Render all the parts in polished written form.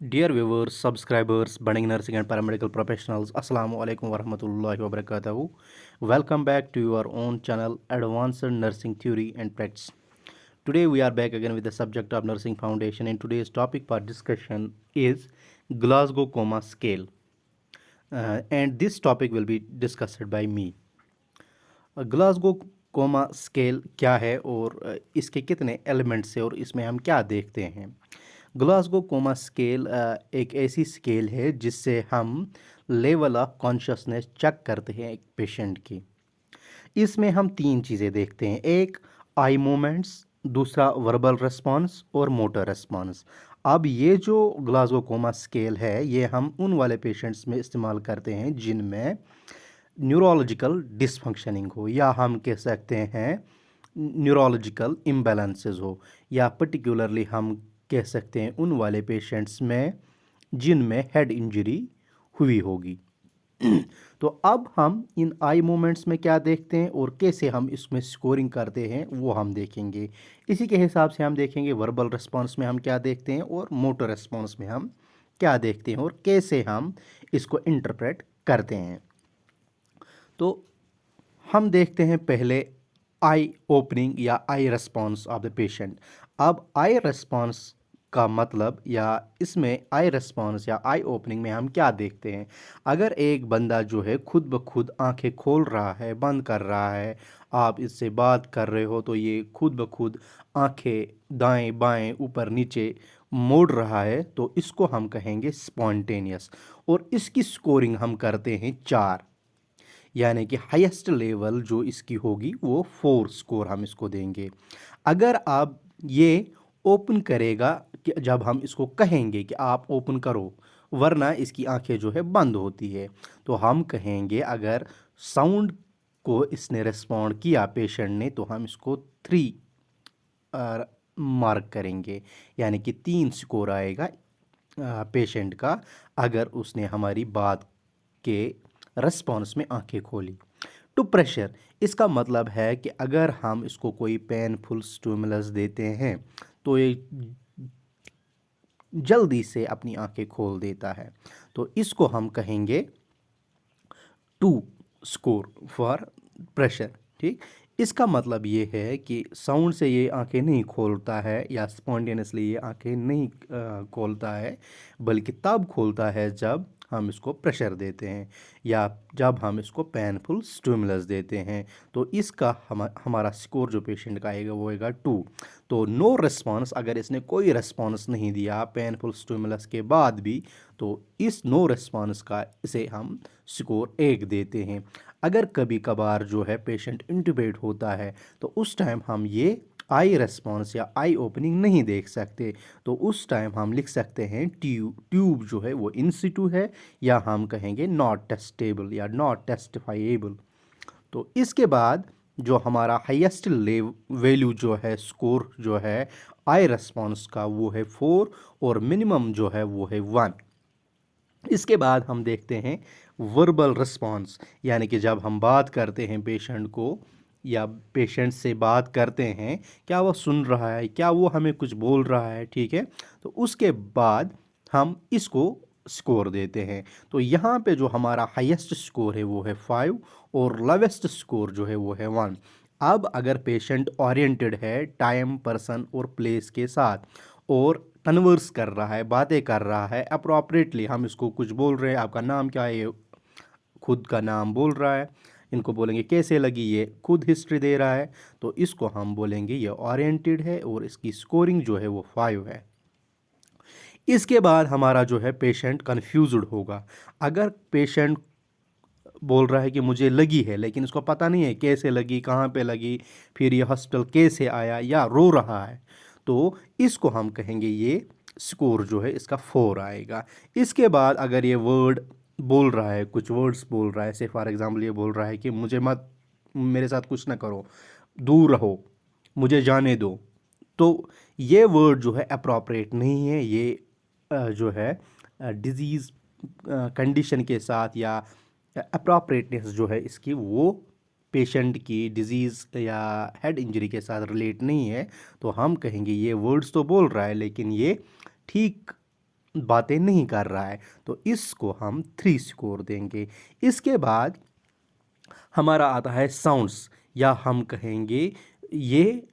Dear viewers, subscribers, budding nursing and paramedical professionals, Assalamu alaikum warahmatullahi wabarakatuh. Welcome back to your own channel, Advanced Nursing Theory and Practice. Today we are back again with the subject of Nursing Foundation, and today's topic for discussion is Glasgow Coma Scale. And this topic will be discussed by me. Glasgow coma scale क्या है और इसके कितने elements हैं और इसमें हम क्या देखते हैं। ग्लासगो कोमा स्केल एक ऐसी स्केल है जिससे हम लेवल ऑफ कॉन्शियसनेस चेक करते हैं एक पेशेंट की। इसमें हम तीन चीज़ें देखते हैं, एक आई मूवमेंट्स, दूसरा वर्बल रिस्पॉन्स और मोटर रिस्पॉन्स। अब ये जो ग्लासगो कोमा स्केल है ये हम उन वाले पेशेंट्स में इस्तेमाल करते हैं जिनमें न्यूरोलॉजिकल डिसफंक्शनिंग हो, या हम कह सकते हैं न्यूरोलॉजिकल इम्बैलेंसेस हो, या पर्टिकुलरली हम कह सकते हैं उन वाले पेशेंट्स में जिनमें हेड इंजरी हुई होगी। तो अब हम इन आई मूवमेंट्स में क्या देखते हैं और कैसे हम इसमें स्कोरिंग करते हैं वो हम देखेंगे। इसी के हिसाब से हम देखेंगे वर्बल रिस्पॉन्स में हम क्या देखते हैं और मोटर रिस्पॉन्स में हम क्या देखते हैं और कैसे हम इसको इंटरप्रेट करते हैं। तो हम देखते हैं पहले आई ओपनिंग या I response of the patient. अब आई रिस्पॉन्स का मतलब, या इसमें आई रिस्पॉन्स या आई ओपनिंग में हम क्या देखते हैं। अगर एक बंदा जो है खुद ब खुद आंखें खोल रहा है, बंद कर रहा है, आप इससे बात कर रहे हो तो ये खुद ब खुद आंखें दाएं बाएं ऊपर नीचे मोड़ रहा है, तो इसको हम कहेंगे स्पॉन्टेनियस। और इसकी स्कोरिंग हम करते हैं 4, यानी कि हाईएस्ट लेवल जो इसकी होगी वो 4 स्कोर हम इसको देंगे। अगर आप ये ओपन करेगा कि जब हम इसको कहेंगे कि आप ओपन करो, वरना इसकी आंखें जो है बंद होती है, तो हम कहेंगे अगर साउंड को इसने रिस्पॉन्ड किया पेशेंट ने तो हम इसको 3 मार्क करेंगे, यानी कि 3 स्कोर आएगा पेशेंट का अगर उसने हमारी बात के रिस्पॉन्स में आंखें खोली। टू प्रेशर, इसका मतलब है कि अगर हम इसको कोई पेनफुल स्टिमुलस देते हैं तो ये जल्दी से अपनी आंखें खोल देता है, तो इसको हम कहेंगे 2 स्कोर फॉर प्रेशर। ठीक, इसका मतलब ये है कि साउंड से ये आंखें नहीं खोलता है या स्पॉन्टेनियसली ये आंखें नहीं खोलता है, बल्कि तब खोलता है जब हम इसको प्रेशर देते हैं या जब हम इसको पेनफुल स्टिमुलस देते हैं। तो इसका हमारा स्कोर जो पेशेंट का आएगा वो आएगा 2। तो नो रिस्पॉन्स, अगर इसने कोई रिस्पॉन्स नहीं दिया पेनफुल स्टिमुलस के बाद भी, तो इस नो रिस्पॉन्स का इसे हम स्कोर 1 देते हैं। अगर कभी कभार जो है पेशेंट इंटुबेट होता है तो उस टाइम हम ये आई रेस्पॉन्स या आई ओपनिंग नहीं देख सकते, तो उस टाइम हम लिख सकते हैं ट्यूब जो है वो इन सिटू है, या हम कहेंगे नॉट टेस्टेबल या नॉट टेस्टिफाइएबल। तो इसके बाद जो हमारा हाईएस्ट वैल्यू जो है स्कोर जो है आई रेस्पॉन्स का वो है 4 और मिनिमम जो है वो है 1। इसके बाद हम देखते हैं वर्बल रिस्पॉन्स, यानी कि जब हम बात करते हैं पेशेंट को या पेशेंट से बात करते हैं, क्या वो सुन रहा है, क्या वो हमें कुछ बोल रहा है। ठीक है, तो उसके बाद हम इसको स्कोर देते हैं। तो यहाँ पे जो हमारा हाईएस्ट स्कोर है वो है 5 और लोवेस्ट स्कोर जो है वो है 1। अब अगर पेशेंट ओरिएंटेड है टाइम, पर्सन और प्लेस के साथ और कन्वर्स कर रहा है, बातें कर रहा है अप्रोप्रिएटली, हम इसको कुछ बोल रहे हैं, आपका नाम क्या है, ये खुद का नाम बोल रहा है, इनको बोलेंगे कैसे लगी, ये खुद हिस्ट्री दे रहा है, तो इसको हम बोलेंगे ये ओरिएंटेड है और इसकी स्कोरिंग जो है वो 5 है। इसके बाद हमारा जो है पेशेंट कन्फ्यूज्ड होगा। अगर पेशेंट बोल रहा है कि मुझे लगी है लेकिन उसको पता नहीं है कैसे लगी, कहाँ पे लगी, फिर ये हॉस्पिटल कैसे आया, या रो रहा है, तो इसको हम कहेंगे ये स्कोर जो है इसका 4 आएगा। इसके बाद अगर ये वर्ड बोल रहा है, कुछ वर्ड्स बोल रहा है, जैसे फॉर एग्जांपल ये बोल रहा है कि मुझे मत, मेरे साथ कुछ ना करो, दूर रहो, मुझे जाने दो, तो ये वर्ड जो है अप्रोप्रिएट नहीं है। ये जो है डिजीज़ कंडीशन के साथ या अप्रोप्रिएटनेस जो है इसकी वो पेशेंट की डिजीज़ या हेड इंजरी के साथ रिलेट नहीं है, तो हम कहेंगे ये वर्ड्स तो बोल रहा है लेकिन ये ठीक बातें नहीं कर रहा है, तो इसको हम 3 स्कोर देंगे। इसके बाद हमारा आता है साउंड्स, या हम कहेंगे ये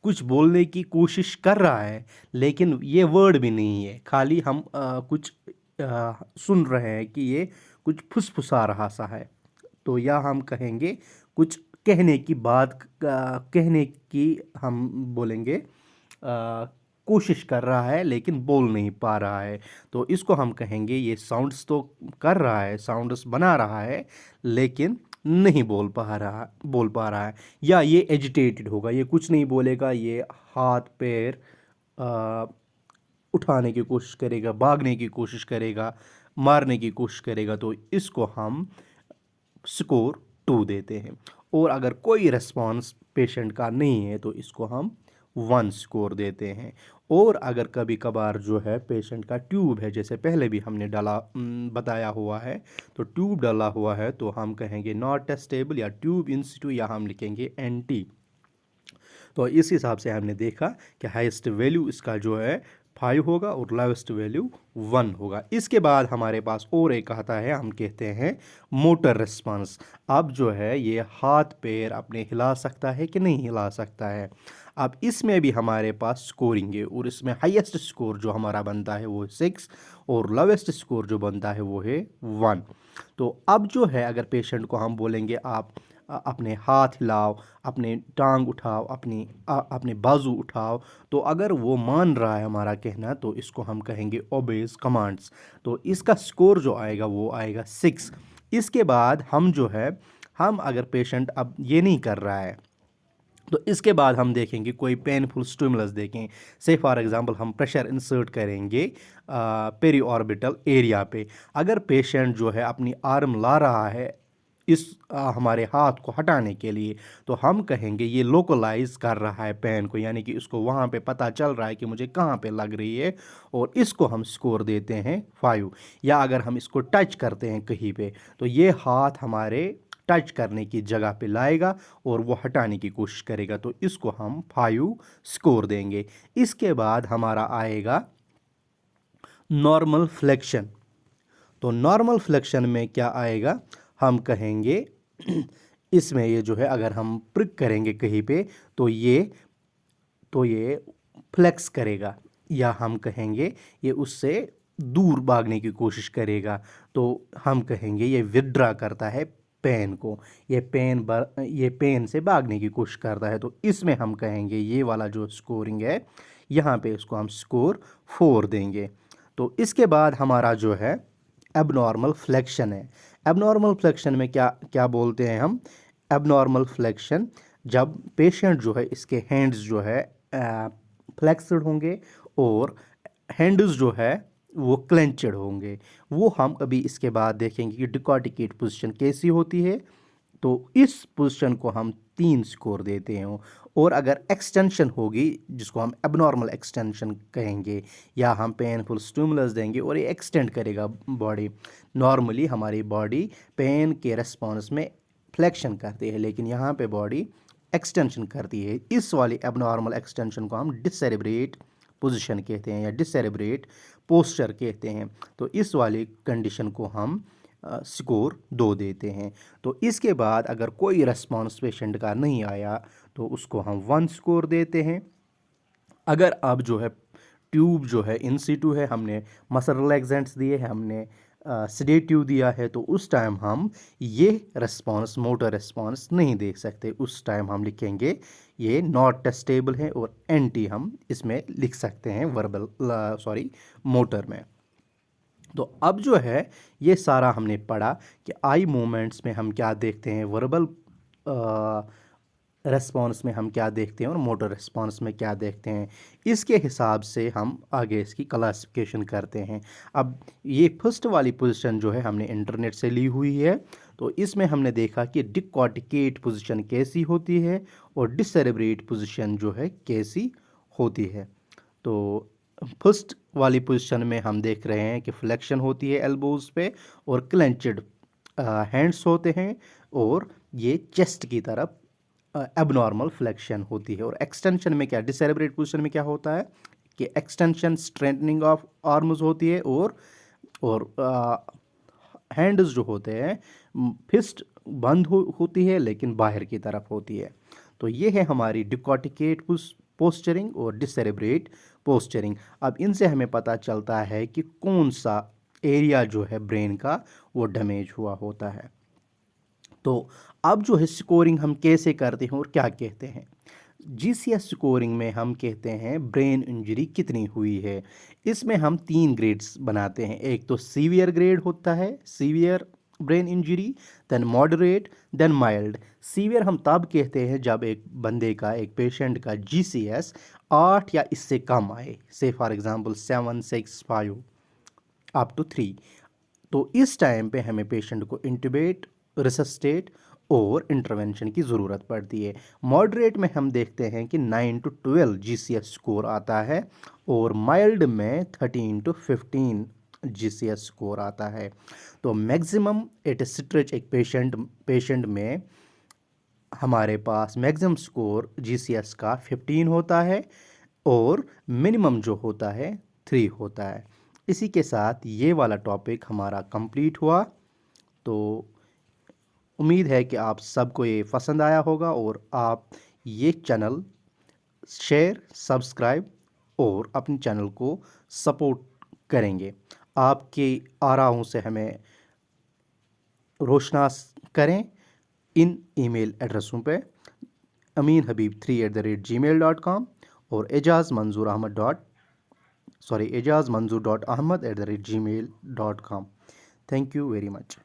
कुछ बोलने की कोशिश कर रहा है लेकिन ये वर्ड भी नहीं है, खाली हम कुछ सुन रहे हैं कि ये कुछ फुसफुसा रहा सा है। तो या हम कहेंगे कुछ कहने की बात कहने की हम बोलेंगे कोशिश कर रहा है लेकिन बोल नहीं पा रहा है, तो इसको हम कहेंगे ये साउंड्स तो कर रहा है, साउंड्स बना रहा है लेकिन नहीं बोल पा रहा है। या ये एजिटेटेड होगा, ये कुछ नहीं बोलेगा, ये हाथ पैर आ, उठाने की कोशिश करेगा, भागने की कोशिश करेगा, मारने की कोशिश करेगा, तो इसको हम स्कोर 2 देते हैं। और अगर कोई रिस्पॉन्स पेशेंट का नहीं है तो इसको हम 1 स्कोर देते हैं। और अगर कभी कभार जो है पेशेंट का ट्यूब है, जैसे पहले भी हमने बताया हुआ है, तो ट्यूब डाला हुआ है तो हम कहेंगे नॉट टेस्टेबल या ट्यूब इन सिटू, या हम लिखेंगे एंटी। तो इस हिसाब से हमने देखा कि हाईएस्ट वैल्यू इसका जो है 5 होगा और लोवेस्ट वैल्यू 1 होगा। इसके बाद हमारे पास और एक आता है, हम कहते हैं मोटर रिस्पांस। अब जो है ये हाथ पैर अपने हिला सकता है कि नहीं हिला सकता है। अब इसमें भी हमारे पास स्कोरिंग है, और इसमें हाईएस्ट स्कोर जो हमारा बनता है वो 6 और लोवेस्ट स्कोर जो बनता है वो है 1। तो अब जो है अगर पेशेंट को हम बोलेंगे आप अपने हाथ हिलाओ, अपने टांग उठाओ, अपने बाजू उठाओ, तो अगर वो मान रहा है हमारा कहना तो इसको हम कहेंगे ओबेज कमांड्स। तो इसका स्कोर जो आएगा वो आएगा 6। इसके बाद हम जो है हम अगर पेशेंट अब ये नहीं कर रहा है तो इसके बाद हम देखेंगे कोई पेनफुल स्टिमुलस देखें। से फॉर एग्जांपल हम प्रेशर इंसर्ट करेंगे पेरी ऑर्बिटल एरिया पे। अगर पेशेंट जो है अपनी आर्म ला रहा है इस हमारे हाथ को हटाने के लिए, तो हम कहेंगे ये लोकलाइज कर रहा है पेन को, यानी कि उसको वहाँ पे पता चल रहा है कि मुझे कहाँ पे लग रही है, और इसको हम स्कोर देते हैं 5। या अगर हम इसको टच करते हैं कहीं पे तो ये हाथ हमारे टच करने की जगह पे लाएगा और वो हटाने की कोशिश करेगा, तो इसको हम 5 स्कोर देंगे। इसके बाद हमारा आएगा नॉर्मल फ्लेक्शन। तो नॉर्मल फ्लेक्शन में क्या आएगा, हम कहेंगे इसमें ये जो है अगर हम प्रिक करेंगे कहीं पे तो ये फ्लेक्स करेगा, या हम कहेंगे ये उससे दूर भागने की कोशिश करेगा, तो हम कहेंगे ये विड्रा करता है पेन को, ये पेन से भागने की कोशिश करता है, तो इसमें हम कहेंगे ये वाला जो स्कोरिंग है यहाँ पे इसको हम स्कोर 4 देंगे। तो इसके बाद हमारा जो है एबनॉर्मल फ्लेक्शन है। एबनॉर्मल फ्लेक्शन में क्या क्या बोलते हैं हम, एबनॉर्मल फ्लेक्शन जब पेशेंट जो है इसके हैंड्स जो है फ्लेक्सड होंगे और हैंड्स जो है वो क्लेंचड होंगे, वो हम अभी इसके बाद देखेंगे कि डिकॉर्टिकेट पोजीशन कैसी होती है। तो इस पोजीशन को हम 3 स्कोर देते हैं। और अगर एक्सटेंशन होगी जिसको हम एबनॉर्मल एक्सटेंशन कहेंगे, या हम पेनफुल स्टिमुलस देंगे और ये एक्सटेंड करेगा बॉडी। नॉर्मली हमारी बॉडी पेन के रिस्पॉन्स में फ्लेक्शन करती है, लेकिन यहाँ पे बॉडी एक्सटेंशन करती है। इस वाली एबनॉर्मल एक्सटेंशन को हम डिसेरेब्रेट पोजीशन कहते हैं या डिसेरेब्रेट पोस्चर कहते हैं। तो इस वाली कंडीशन को हम स्कोर 2 देते हैं। तो इसके बाद अगर कोई रेस्पॉन्स पेशेंट का नहीं आया तो उसको हम 1 स्कोर देते हैं। अगर अब जो है ट्यूब जो है इन सिटू है, हमने मसल रिलैक्सेंट्स दिए हैं, हमने सेडेटिव दिया है, तो उस टाइम हम ये रेस्पॉन्स मोटर रेस्पॉन्स नहीं देख सकते। उस टाइम हम लिखेंगे ये नॉट टेस्टेबल है, और एंटी हम इसमें लिख सकते हैं मोटर में। तो अब जो है ये सारा हमने पढ़ा कि आई मूवमेंट्स में हम क्या देखते हैं, वर्बल रेस्पॉन्स में हम क्या देखते हैं और मोटर रेस्पॉन्स में क्या देखते हैं। इसके हिसाब से हम आगे इसकी क्लासिफिकेशन करते हैं। अब ये फर्स्ट वाली पोजीशन जो है हमने इंटरनेट से ली हुई है, तो इसमें हमने देखा कि डिकॉर्टिकेट पोजीशन कैसी होती है और डिसेरेब्रेट पोजीशन जो है कैसी होती है। तो फर्स्ट वाली पोजीशन में हम देख रहे हैं कि फ्लेक्शन होती है एल्बोज पे, और क्लेंचड हैंड्स होते हैं, और ये चेस्ट की तरफ एबनॉर्मल फ्लेक्शन होती है। और एक्सटेंशन में क्या, डिसेरेब्रेट पोजीशन में क्या होता है, कि एक्सटेंशन स्ट्रेंथनिंग ऑफ आर्म्स होती है, और हैंड्स जो होते हैं फिस्ट बंद होती है लेकिन बाहर की तरफ होती है। तो ये है हमारी डिकॉर्टिकेट पोस्चरिंग और डिसेरेब्रेट पोस्चरिंग। अब इनसे हमें पता चलता है कि कौन सा एरिया जो है ब्रेन का वो डैमेज हुआ होता है। तो अब जो है स्कोरिंग हम कैसे करते हैं और क्या कहते हैं। जीसीएस स्कोरिंग में हम कहते हैं ब्रेन इंजरी कितनी हुई है। इसमें हम 3 ग्रेड्स बनाते हैं। एक तो सीवियर ग्रेड होता है, severe brain injury, then moderate, then mild. Severe हम तब कहते हैं जब एक बंदे का, एक पेशेंट का जीसीएस 8 या इससे कम आए, से फॉर एग्जांपल 7, 6, 5 अप टू 3। तो इस टाइम पे हमें पेशेंट को इंटुबेट, रिसस्टेट और इंटरवेंशन की ज़रूरत पड़ती है। मॉडरेट में हम देखते हैं कि 9 to 12 जीसीएस स्कोर आता है, और माइल्ड में 13 to 15 जीसीएस स्कोर आता है। तो मैक्सिमम एट स्ट्रेच एक पेशेंट में हमारे पास मैक्सिमम स्कोर जीसीएस का 15 होता है, और मिनिमम जो होता है 3 होता है। इसी के साथ ये वाला टॉपिक हमारा कंप्लीट हुआ। तो उम्मीद है कि आप सबको ये पसंद आया होगा, और आप ये चैनल शेयर, सब्सक्राइब और अपने चैनल को सपोर्ट करेंगे। आपके आराओं से हमें रोशनास करें इन ईमेल एड्रेसों पे aminhabib3@gmail.com और ejazmanzoor.ahmad@gmail.com। Thank you very much.